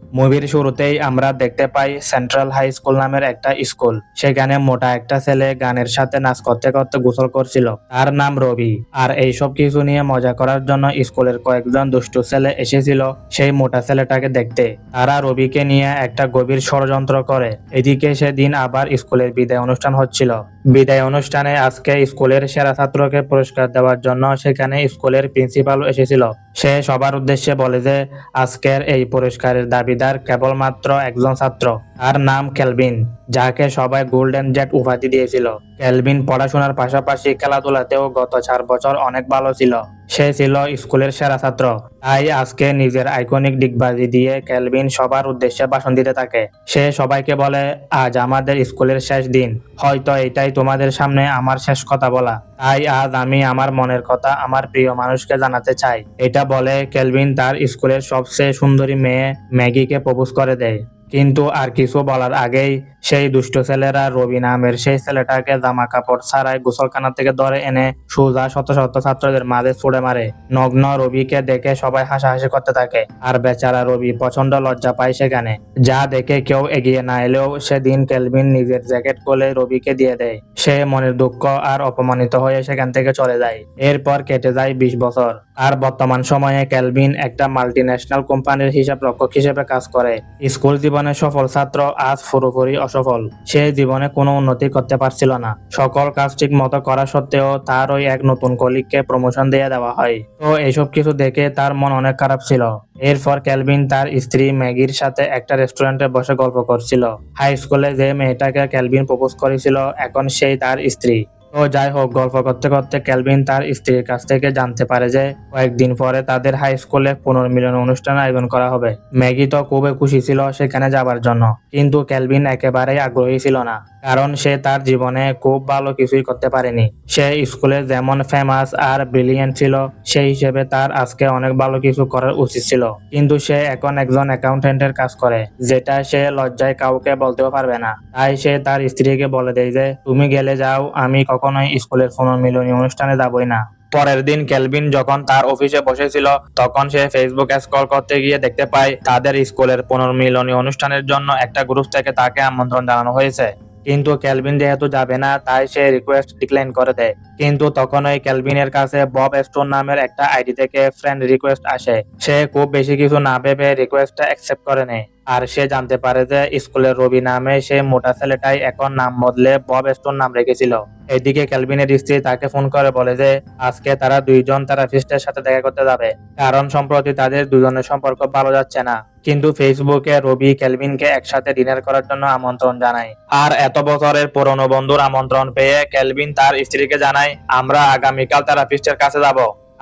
মুভির শুরুতেই আমরা দেখতে পাই সেন্ট্রাল হাই স্কুল নামের একটা স্কুল। সেখানে মোটা একটা ছেলে গানের সাথে নাচ করতে করতে গোসল করছিল। তার নাম রবি। আর এইসব কিছু নিয়ে মজা করার জন্য স্কুলের কয়েকজন দুষ্টু ছেলে এসেছিল সেই মোটা ছেলেটাকে দেখতে। তারা রবিকে নিয়ে একটা গভীর ষড়যন্ত্র করে। এদিকে সেদিন আবার স্কুলের বিদায় অনুষ্ঠান হচ্ছিল। বিদায় অনুষ্ঠানে আজকে স্কুলের সেরা ছাত্রকে পুরস্কার দেওয়ার জন্য সেখানে স্কুলের প্রিন্সিপাল এসেছিল। সে সবার উদ্দেশ্যে বলে যে আজকের এই পুরস্কারের দাবিদার কেবলমাত্র একজন ছাত্র। তার নাম কেলভিন, যাকে সবাই গোল্ডেন জেট উপাধি দিয়েছিল। কেলভিন পড়াশোনার পাশাপাশি খেলাধুলাতেও গত 4 বছর অনেক ভালো ছিল। সে ছিল স্কুলের সেরা ছাত্র। তাই আজকে নিজের আইকনিক ডিগবাজি দিয়ে কেলভিন সবার উদ্দেশ্যে ভাষণ দিতে থাকে। সে সবাইকে বলে, আজ আমাদের স্কুলের শেষ দিন। হয়তো এটাই তোমাদের সামনে আমার শেষ কথা বলা। তাই আজ আমি আমার মনের কথা আমার প্রিয় মানুষকে জানাতে চাই। এটা বলে কেলভিন তার স্কুলের সবচেয়ে সুন্দরী মেয়ে ম্যাগিকে প্রপোজ করে দেয়। কিন্তু আর কিছু বলার আগেই সেই দুষ্ট ছেলেরা রবি নামের সেই ছেলেটাকে জামা কাপড় ছাড়াই গোসলখানা থেকে ধরে এনে সোজা শত শত ছাত্রদের মাঝে ছুড়ে মারে। নগ্ন রবিকে দেখে সবাই হাসাহাসি করতে থাকে। আর বেচারা রবি প্রচন্ড লজ্জা পায় সেখানে। যা দেখে কেউ এগিয়ে না এলেও সেদিন কেলভিন নিজের জ্যাকেট খুলে রবিকে দিয়ে দেয়। সে মনের দুঃখ আর অপমানিত হয়ে সেখান থেকে চলে যায়। এরপর কেটে যায় 20 বছর। আর বর্তমান সময়ে কেলভিন একটা মাল্টিন্যাশনাল কোম্পানির হিসাব রক্ষক হিসেবে কাজ করে। স্কুল জীবনে সফল ছাত্র আজ পুরোপুরি অসফল। সে জীবনে কোনো উন্নতি করতে পারছিল না। সকল কাজ ঠিক মতো করা সত্ত্বেও তার ওই এক নতুন কলিগকে প্রমোশন দিয়ে দেওয়া হয়। তো এইসব কিছু দেখে তার মন অনেক খারাপ ছিল। এরপর কেলভিন তার স্ত্রী ম্যাগির সাথে একটা রেস্টুরেন্টে বসে গল্প করছিল। হাই স্কুলে যে মেয়েটাকে কেলভিন প্রপোজ করেছিল এখন সেই তার স্ত্রী। তো যাই হোক, গল্প করতে করতে কেলভিন তার স্ত্রীর কাছ থেকে জানতে পারে যে কয়েকদিন পরে তাদের হাই স্কুলে পুনর্মিলন অনুষ্ঠান আয়োজন করা হবে। ম্যাগি তো খুবই খুশি ছিল সেখানে যাবার জন্য, কিন্তু কেলভিন একেবারেই আগ্রহী ছিল না। কারণ সে তার জীবনে খুব ভালো কিছুই করতে পারেনি। সে স্কুলে যেমন ফেমাস আর ব্রিলিয়েন্ট ছিল সেই হিসেবে তার আজকে অনেক ভালো কিছু করার উচিত ছিল। কিন্তু সে এখন একজন অ্যাকাউন্টেন্টের কাজ করে, যেটা সে লজ্জায় কাউকে বলতেও পারবে না। তাই সে তার স্ত্রীকে বলে দেয় যে তুমি গেলে যাও, আমি কখনোই স্কুলের পুনর্মিলনী অনুষ্ঠানে যাবই না। পরের দিন কেলভিন যখন তার অফিসে বসেছিল তখন সে ফেসবুক স্ক্রল করতে গিয়ে দেখতে পায় তাদের স্কুলের পুনর্মিলনী অনুষ্ঠানের জন্য একটা গ্রুপ থেকে তাকে আমন্ত্রণ জানানো হয়েছে। কিন্তু কেলভিন যেহেতু যাবে না তাই সে রিকোয়েস্ট ডিক্লাইন করে দেয়। কিন্তু তখন ওই কেলভিনের কাছে বব স্টোন নামের একটা আইডি থেকে ফ্রেন্ড রিকোয়েস্ট আসে। সে খুব বেশি কিছু না ভেবে রিকোয়েস্টটা অ্যাকসেপ্ট করে নেয়। আর সে জানতে পারে যে স্কুলের রবি নামে সেই মোটা ছেলেটাই এখন নাম বদলে বব স্টোন নাম রেখেছিল। এদিকে কেলভিনের স্ত্রী তাকে ফোন করে বলে যে আজকে তারা দুইজন থেরাপিস্টের সাথে দেখা করতে যাবে, কারণ সম্প্রতি তাদের দুজনের সম্পর্ক ভালো যাচ্ছে না। কিন্তু ফেসবুকে রবি কেলভিনকে একসাথে ডিনার করার জন্য আমন্ত্রণ জানায়। আর এত বছরের পুরনো বন্ধুর আমন্ত্রণ পেয়ে কেলভিন তার স্ত্রীকে জানায়, আমরা আগামীকাল থেরাপিস্টের কাছে যাব।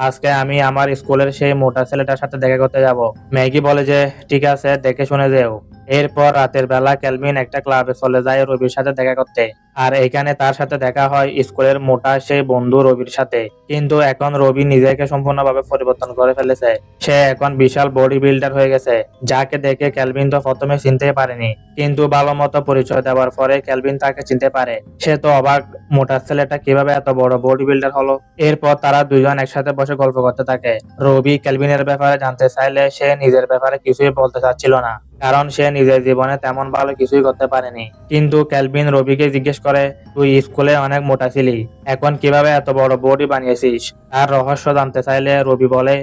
আজকে আমি আমার স্কুলের সেই মোটা ছেলেটার সাথে দেখা করতে যাব। ম্যাগি বলে যে ঠিক আছে, দেখে শুনে যেও। এরপর রাতের বেলা কেলভিন একটা ক্লাবে চলে যায় রবির সাথে দেখা করতে। আর এখানে তার সাথে দেখা হয় স্কুলের মোটা সেই বন্ধু রবির সাথে। কিন্তু এখন রবি নিজেকে সম্পূর্ণভাবে পরিবর্তন করে ফেলেছে। সে এখন বিশাল বডি বিল্ডার হয়ে গেছে, যাকে দেখে কেলভিন তো প্রথমে চিনতে পারেনি। কিন্তু ভালো মতো পরিচয় দেওয়ার পরে কেলভিন তাকে চিনতে পারে। সে তো অবাক, মোটা ছেলেটা কিভাবে এত বড় বডি বিল্ডার হলো। এরপর তারা দুজন একসাথে বসে গল্প করতে থাকে। রবি কেলভিনের ব্যাপারে জানতে চাইলে সে নিজের ব্যাপারে কিছুই বলতে চাচ্ছিল না, কারণ সে নিজের জীবনে তেমন ভালো কিছুই করতে পারেনি। কিন্তু কেলভিন রবিকে জিজ্ঞেস করে, তুই স্কুলে অনেক মোটা ছিলি, এখন কিভাবে এত বড় বডি বানিয়েছিস? তার রহস্য জানতে চাইলে রবি বলে,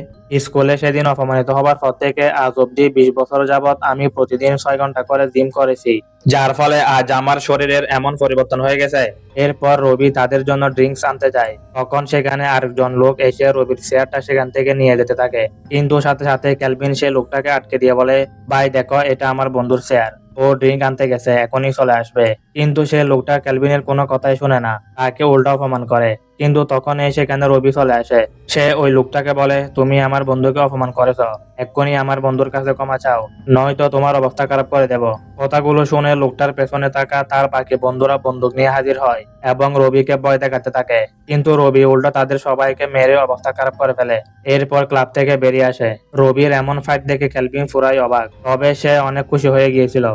স্কুলে সেদিন অপমানিত হবার পর থেকে আজ অব্দি 20 বছর যাবৎ আমি প্রতিদিন 6 ঘন্টা করে জিম করেছি, যার ফলে আজ আমার শরীরের এমন পরিবর্তন হয়ে গেছে। এরপর রবি তাদের জন্য ড্রিঙ্কস আনতে যায়। তখন সেখানে আরেকজন লোক এসে রবির চেয়ারটা সেখান থেকে নিয়ে যেতে থাকে। কিন্তু সাথে সাথে কেলভিন সেই লোকটাকে আটকে দিয়ে বলে, ভাই দেখো, এটা আমার বন্ধুর চেয়ার, ও ড্রিঙ্ক আনতে গেছে, এখনই চলে আসবে। কিন্তু সে লোকটা কেলভিনের কোনো কথাই শুনে না, তাকে উল্টা অপমান করে। কিন্তু তখন সেখানে রবি চলে আসে। সে ওই লোকটাকে বলে, তুমি আমার বন্ধুকে অপমান করেছ, এক্ষুনি আমার বন্ধুর কাছে ক্ষমা চাও, নয়তো তোমার অবস্থা খারাপ করে দেব। কথাগুলো শুনে লোকটার পেছনে থাকা তার বাকি বন্ধুরা বন্দুক নিয়ে হাজির হয় এবং রবিকে ভয় দেখাতে থাকে। কিন্তু রবি উল্টো তাদের সবাইকে মেরে অবস্থা খারাপ করে ফেলে। এরপর ক্লাব থেকে বেরিয়ে আসে। রবির এমন ফাইট দেখে কেলভিন পুরাই অবাক, তবে সে অনেক খুশি হয়ে গিয়েছিল।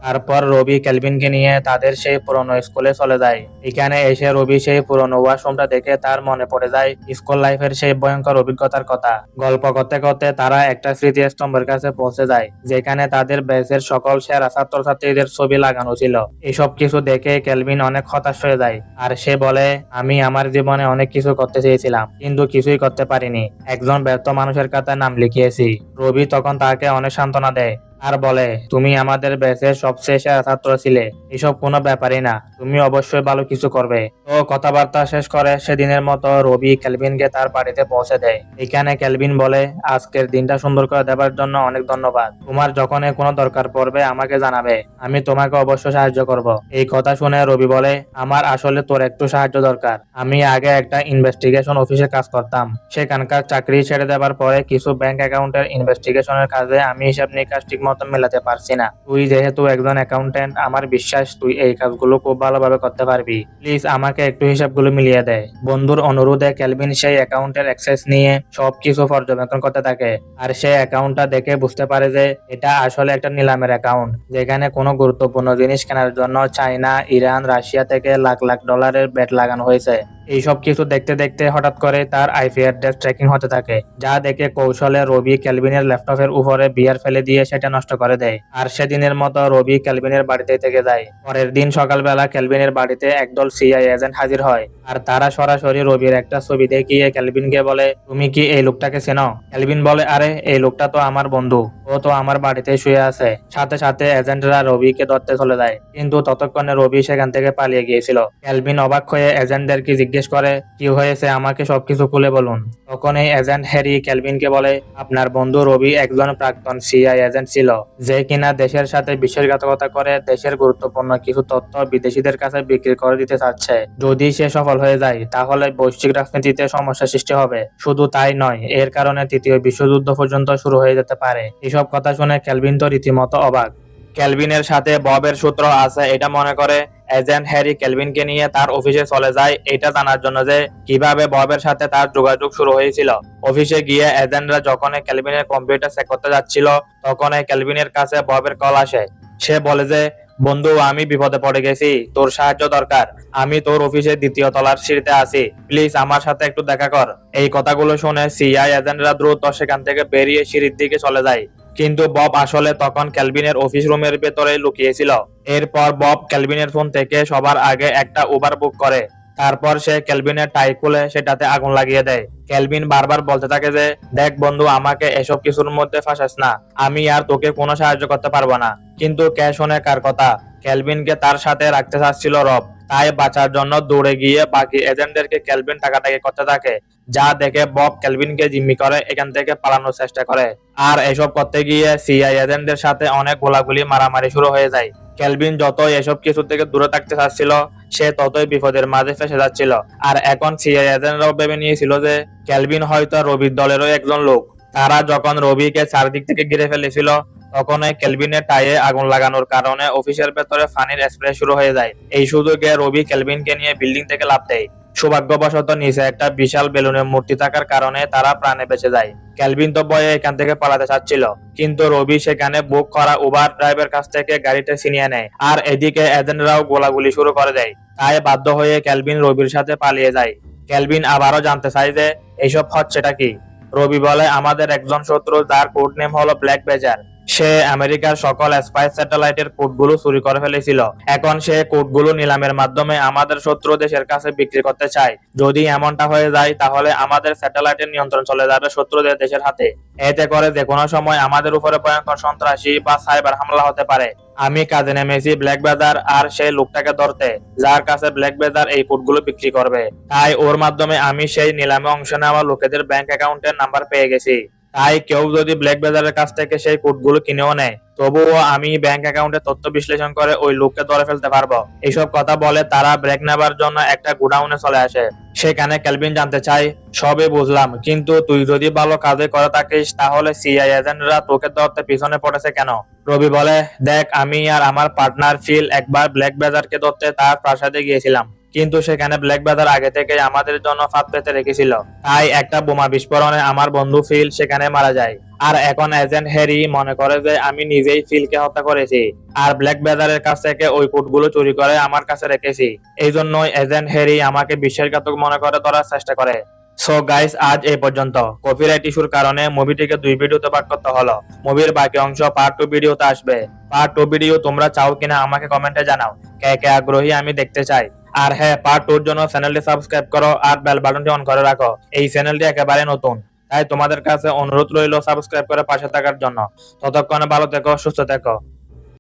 তারপর রবি কেলভিনকে নিয়ে তাদের সেই পুরনো স্কুলে চলে যায়। এখানে এসে রবি সেই পুরনো ওয়াশরুমটা দেখে তার মনে পড়ে যায় স্কুল লাইফের সেই ভয়ঙ্কর অভিজ্ঞতার কথা। গল্প করতে করতে তারা একটা স্মৃতিস্তম্ভের কাছে পৌঁছে যায়, যেখানে তাদের ব্যাচের সকল সেরা ছাত্রছাত্রীদের ছবি লাগানো ছিল। এসব কিছু দেখে কেলভিন অনেক হতাশ হয়ে যায়, আর সে বলে, আমি আমার জীবনে অনেক কিছু করতে চেয়েছিলাম, কিন্তু কিছুই করতে পারিনি। একজন ব্যর্থ মানুষের কাছে নাম লিখিয়েছি। রবি তখন তাকে অনেক সান্ত্বনা দেয় আর বলে, তুমি আমাদের ব্যাচের সবচেয়ে সেরা ছাত্র ছিলে, এসব কোনো ব্যাপারই না, তুমি অবশ্যই ভালো কিছু করবে। তো কথাবার্তা শেষ করে সেদিনের মতো রবি কেলভিনকে তার বাড়িতে পৌঁছে দেয়। এখানে কেলভিন বলে, আজকের দিনটা সুন্দর করে দেওয়ার জন্য অনেক ধন্যবাদ। তোমার যখনই কোনো দরকার পড়বে আমাকে জানাবে, আমি তোমাকে অবশ্যই সাহায্য করব। এই কথা শুনে রবি বলে, আমার আসলে তোর একটু সাহায্য দরকার। আমি আগে একটা ইনভেস্টিগেশন অফিসে কাজ করতাম, সেখানকার চাকরি ছেড়ে দেওয়ার পরে কিছু ব্যাংক অ্যাকাউন্টের ইনভেস্টিগেশনের কাজে আমি হিসাব নিকাশ ঠিক মতো মেলাতে পারছি না। তুই যেহেতু একজন অ্যাকাউন্টেন্ট, আমার বিশ্বাস তুই এই কাজগুলো খুব ভালোভাবে করতে পারবি। প্লিজ আমাকে একটু হিসাবগুলো মিলিয়ে দে। বন্ধুর অনুরোধে কেলভিন সেই অ্যাকাউন্টের অ্যাক্সেস নিয়ে সবকিছু পর্যবেক্ষণ করতে থাকে, আর সে অ্যাকাউন্টটা দেখে বুঝতে পারে যে এটা আসলে একটা নিলামের অ্যাকাউন্ট, যেখানে কোনো গুরুত্বপূর্ণ জিনিস কেনার জন্য চায়না, ইরান, রাশিয়া থেকে লাখ লাখ ডলারের বেট লাগানো হয়েছে। এইসব কিছু দেখতে দেখতে হঠাৎ করে তার আইপি অ্যাড্রেস ট্র্যাকিং হতে থাকে, যা দেখে কৌশলে রবি কেলভিনের ল্যাপটপের উপরে বিয়ার ফেলে দিয়ে সেটা নষ্ট করে দেয়। আর সেদিনের মতো রবি কেলভিনের বাড়িতে থেকে যায়। পরের দিন সকালবেলা কেলভিনের বাড়িতে একদল সিআই এজেন্ট হাজির হয়, আর তারা সরাসরি রবির একটা ছবি দেখিয়ে কেলভিনকে বলে, তুমি কি এই লোকটাকে চেনো? কেলভিন বলে, আরে এই লোকটা তো আমার বন্ধু, ও তো আমার বাড়িতে শুয়ে আছে। সাথে সাথে এজেন্টরা রবিকে ধরতে চলে যায়, কিন্তু ততক্ষণে রবি সেখান থেকে পালিয়ে গিয়েছিল। কেলভিন অবাক হয়ে এজেন্টদেরকে জিজ্ঞেস করে, কি হয়েছে, আমাকে সবকিছু খুলে বলুন। তখন এই এজেন্ট হ্যারি কেলভিনকে বলে, আপনার বন্ধু রবি একজন প্রাক্তন সিআই এজেন্ট ছিল, যে কিনা দেশের সাথে বিশ্বাসঘাতকতা করে দেশের গুরুত্বপূর্ণ কিছু তথ্য বিদেশিদের কাছে বিক্রি করে দিতে চাচ্ছে। যদি সে সফল হয়ে যায় তাহলে বৈশ্বিক রাজনীতিতে সমস্যা সৃষ্টি হবে। শুধু তাই নয়, এর কারণে তৃতীয় বিশ্বযুদ্ধ পর্যন্ত শুরু হয়ে যেতে পারে। এসব কথা শুনে কেলভিন তো রীতিমতো অবাক। কেলভিনের সাথে ববের সূত্র আছে এটা মনে করে এজেন্ট হ্যারি কেলভিনকে নিয়ে তার অফিসে চলে যায়, এটা জানার জন্য যে কিভাবে ববের সাথে তার যোগাযোগ শুরু হয়েছিল। অফিসে গিয়ে এজেন্টরা যখন কেলভিনের কম্পিউটার চেক করতে যাচ্ছিল, তখন কেলভিনের কাছে ববের কল আসে। সে বলে যে, বন্ধু, আমি বিপদে পড়ে গেছি, তোর সাহায্য দরকার। আমি তোর অফিসের দ্বিতীয় তলার সিঁড়িতে আছি, প্লিজ আমার সাথে একটু দেখা কর। এই কথাগুলো শুনে সিআই এজেন্টরা দ্রুত সেখান থেকে বেরিয়ে সিঁড়ির দিকে চলে যায়, কিন্তু বব আসলে তখন কেলভিনের অফিস রুমের ভেতরে লুকিয়েছিল। এরপর বব কেলভিনের ফোন থেকে সবার আগে একটা উবার বুক করে। তারপর সে কেলভিনের টাই খুলে সেটাতে আগুন লাগিয়ে দেয়। কেলভিন বারবার বলতে থাকে যে, দেখ বন্ধু, আমাকে এসব কিছুর মধ্যে ফাঁসাস না, আমি আর তোকে কোনো সাহায্য করতে পারবো না। কিন্তু কে শোনে কার কথা? কেলভিনকে তার সাথে রাখতে চাচ্ছিল রব, তাই বাঁচার জন্য দৌড়ে গিয়ে বাকি এজেন্টদেরকে কেলভিন টাকাটাকি করতে থাকে, যা দেখে বব কেলভিনকে জিম্মি করে এখান থেকে পালানোর চেষ্টা করে। আর এসব করতে গিয়ে সিআই এজেন্টদের সাথে অনেক গোলাগুলি মারামারি শুরু হয়ে যায়। কেলভিন যতই এসব কিছু থেকে দূরে থাকতে চাচ্ছিল, সে ততই বিপদের মাঝে ফেসে যাচ্ছিল। আর এখন সিআই এজেন্টরাও ভেবে নিয়েছিল যে কেলভিন হয়তো রবির দলেরও একজন লোক। তারা যখন রবিকে চারদিক থেকে ঘিরে ফেলেছিল, তখন কেলভিনের টাইয়ে আগুন লাগানোর কারণে অফিসের ভেতরে পানির স্প্রে শুরু হয়ে যায়। এই সুযোগে রবি কেলভিনকে নিয়ে বিল্ডিং থেকে লাফ দেয়। সৌভাগ্যবশত নিচে একটা বিশাল বেলুনের মূর্তি থাকার কারণে তারা প্রাণে বেঁচে যায়। কেলভিন তো ভয়ে এখান থেকে পালাতে চাচ্ছিল, কিন্তু রবি সেখানে বুক করা উবার ড্রাইভার কাছ থেকে গাড়িটা ছিনিয়ে নেয়। আর এদিকে এজেন্টরাও গোলাগুলি শুরু করে দেয়। তাই বাধ্য হয়ে কেলভিন রবির সাথে পালিয়ে যায়। কেলভিন আবারও জানতে চায় যে এইসব হচ্ছেটা কি। রবি বলে, আমাদের একজন শত্রু, যার কোড নেম হলো ব্ল্যাক বেজার, সে আমেরিকার সকল স্পাই স্যাটেলাইটের কোডগুলো চুরি করে ফেলেছিল। এখন সে কোডগুলো নিলামের মাধ্যমে আমাদের শত্রু দেশের কাছে বিক্রি করতে চায়। যদি এমনটা হয়ে যায় তাহলে আমাদের স্যাটেলাইটের নিয়ন্ত্রণ চলে যাবে শত্রুদের দেশের হাতে। এতে করে যে কোনো সময় আমাদের উপরে ভয়ঙ্কর সন্ত্রাসী বা সাইবার হামলা হতে পারে। আমি কাজে নেমেছি ব্ল্যাক বেজার আর সেই লোকটাকে ধরতে, যার কাছে ব্ল্যাক বেজার এই কোডগুলো বিক্রি করবে। তাই ওর মাধ্যমে আমি সেই নিলামে অংশ নেওয়া লোকেদের ব্যাংক অ্যাকাউন্টের নাম্বার পেয়ে গেছি। তাই কেউ যদি ব্ল্যাক বেজারের কাছ থেকে সেই কোডগুলো কিনেও নেয়, তবুও আমি ব্যাংক অ্যাকাউন্টে তথ্য বিশ্লেষণ করে ওই লোককে ধরে ফেলতে পারবো। এইসব কথা বলে তারা ব্রেক নেবার জন্য একটা গোডাউনে চলে আসে। সেখানে কেলভিন জানতে চায়, সবই বুঝলাম, কিন্তু তুই যদি ভালো কাজে করে থাকিস তাহলে সিআই এজেন্টরা তোকে ধরতে পিছনে পড়েছে কেন? রবি বলে, দেখ, আমি আর আমার পার্টনার ফিল একবার ব্ল্যাক বেজারকে ধরতে তার প্রাসাদে গিয়েছিলাম, কিন্তু সেখানে ব্ল্যাক বেজার আগে থেকে আমাদের জন্য ফাঁদ পেতে রেখেছিল। তাই একটা বোমা বিস্ফোরণে আমার বন্ধু ফিল সেখানে মারা যায়। আর এখন এজেন্ট হ্যারি মনে করে যে আমি নিজেই ফিলকে হত্যা করেছি আর ব্ল্যাক বেদারের কাছ থেকে ওই কোডগুলো চুরি করে আমার কাছে রেখেছি। এই জন্যই এজেন্ট হ্যারি আমাকে বিশ্বাসঘাতক মনে করে ধরার চেষ্টা করে। সো গাইস, আজ এই পর্যন্ত। কপিরাইট ইস্যুর কারণে মুভিটিকে 2 ভিডিওতে ভাগ করতে হলো। মুভির বাকি অংশ পার্ট 2 ভিডিওতে আসবে। পার্ট 2 ভিডিও তোমরা চাও কিনা আমাকে কমেন্টে জানাও। কে কে আগ্রহী আমি দেখতে চাই। আর হ্যাঁ, পার্ট 2 এর জন্য চ্যানেলটি সাবস্ক্রাইব করো আর বেল বাটনটি অন করে রাখো। এই চ্যানেলটি একেবারে নতুন, তাই তোমাদের কাছে অনুরোধ রইল সাবস্ক্রাইব করে পাশে থাকার জন্য। ততক্ষণে ভালো থেকো, সুস্থ থেকো।